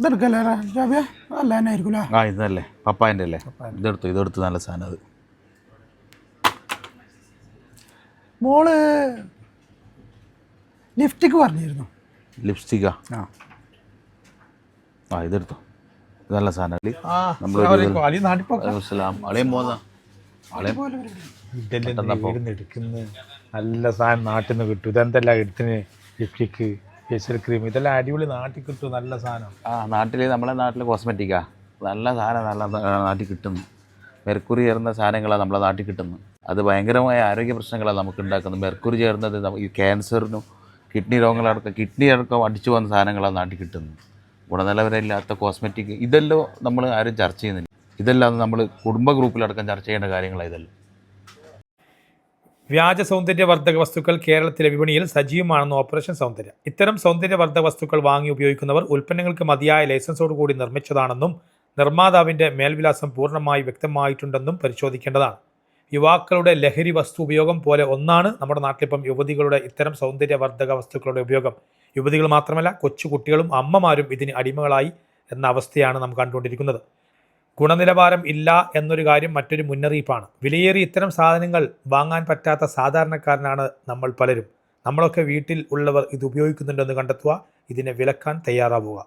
ഇതെടുക്കല്ലേ ജാബിയ നല്ല തന്നെ ആയിരിക്കും. ആ ഇതല്ലേ പപ്പായൻ്റെ അല്ലേ? ഇതെടുത്ത് നല്ല സാധനം അത്. മോള് ലിപ്സ്റ്റിക്ക് പറഞ്ഞിരുന്നു. ലിപ്സ്റ്റിക്കാ? ആ ഇതെടുത്തോ, ഇത് നല്ല സാധനം. എടുക്കുന്ന നല്ല സാധനം നാട്ടിൽ നിന്ന് കിട്ടും. ഇതെന്തെല്ലാം എടുത്തിന് ലിപ്സ്റ്റിക്ക്, ഫേഷ്യൽ ക്രീം, ഇതെല്ലാം അടിപൊളി നാട്ടിൽ കിട്ടും. നല്ല സാധനം. നാട്ടിൽ നമ്മളെ നാട്ടിൽ കോസ്മെറ്റിക്കാ നല്ല സാധനം, നല്ല നാട്ടിൽ കിട്ടുന്നു. മെർക്കുറി ചേർന്ന സാധനങ്ങളാണ് നമ്മളെ നാട്ടിൽ കിട്ടുന്നത്. അത് ഭയങ്കരമായ ആരോഗ്യ പ്രശ്നങ്ങളാണ് നമുക്ക് ഉണ്ടാക്കുന്നത്. മെർക്കുറി ചേർന്നത് ഈ ക്യാൻസറിനും കിഡ്നി രോഗങ്ങളടക്കം അടിച്ചു വന്ന സാധനങ്ങളാണ് നാട്ടിൽ കിട്ടുന്നത്. ഗുണനിലവാരമില്ലാത്ത കോസ്മെറ്റിക് ഇതെല്ലാം നമ്മൾ ആരും ചർച്ച ചെയ്യുന്നില്ല. ഇതെല്ലാം നമ്മൾ കുടുംബ ഗ്രൂപ്പിലടക്കം ചർച്ച ചെയ്യേണ്ട കാര്യങ്ങളാണ് ഇതെല്ലാം. വ്യാജ സൗന്ദര്യവർദ്ധക വസ്തുക്കൾ കേരളത്തിലെ വിപണിയിൽ സജീവമാണെന്ന് ഓപ്പറേഷൻ സൗന്ദര്യ. ഇത്തരം സൗന്ദര്യവർദ്ധക വസ്തുക്കൾ വാങ്ങി ഉപയോഗിക്കുന്നവർ ഉൽപ്പന്നങ്ങൾക്ക് മതിയായ ലൈസൻസോടുകൂടി നിർമ്മിച്ചതാണെന്നും നിർമ്മാതാവിൻ്റെ മേൽവിലാസം പൂർണ്ണമായി വ്യക്തമായിട്ടുണ്ടെന്നും പരിശോധിക്കേണ്ടതാണ്. യുവാക്കളുടെ ലഹരി വസ്തു ഉപയോഗം പോലെ ഒന്നാണ് നമ്മുടെ നാട്ടിലിപ്പം യുവതികളുടെ ഇത്തരം സൗന്ദര്യവർദ്ധക വസ്തുക്കളുടെ ഉപയോഗം. യുവതികൾ മാത്രമല്ല, കൊച്ചുകുട്ടികളും അമ്മമാരും ഇതിന് അടിമകളായി എന്ന അവസ്ഥയാണ് നാം കണ്ടുകൊണ്ടിരിക്കുന്നത്. ഗുണനിലവാരം ഇല്ല എന്നൊരു കാര്യം മറ്റൊരു മുന്നറിയിപ്പാണ്. വിലയേറിയ ഇത്തരം സാധനങ്ങൾ വാങ്ങാൻ പറ്റാത്ത സാധാരണക്കാരനാണ് നമ്മൾ പലരും. നമ്മളൊക്കെ വീട്ടിൽ ഉള്ളവർ ഇത് ഉപയോഗിക്കുന്നുണ്ടെന്ന് കണ്ടെത്തുക, ഇതിനെ വിലക്കാൻ തയ്യാറാവുക.